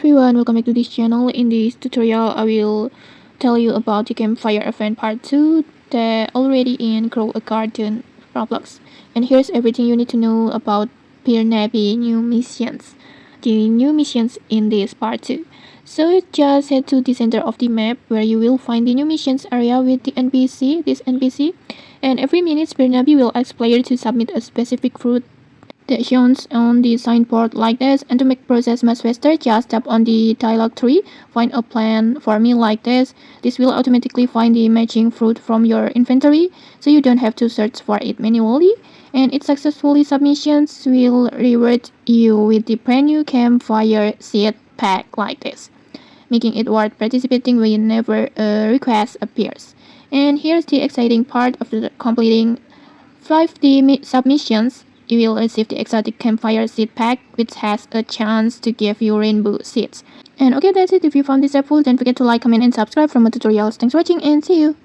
everyone, welcome back to this channel. In this tutorial, I will tell you about the Campfire Event Part 2 that already in Garden Roblox. And here's everything you need to know about Barnaby new missions. The new missions in this Part 2. So just head to the center of the map where you will find the new missions area with the this NPC. And every minute, Barnaby will ask player to submit a specific fruit that shows on the signboard like this. And to make process much faster, just tap on the dialog tree, find a plant for me like this. This will automatically find the matching fruit from your inventory, so you don't have to search for it manually. And its successfully submissions will reward you with the brand new Campfire Seed Pack like this, making it worth participating whenever a request appears. And here's the exciting part: after completing 5D submissions, you will receive the Exotic Campfire Seed Pack, which has a chance to give you rainbow seeds. And okay, that's it. If you found this helpful, don't forget to like, comment, and subscribe for more tutorials. Thanks for watching, and see you!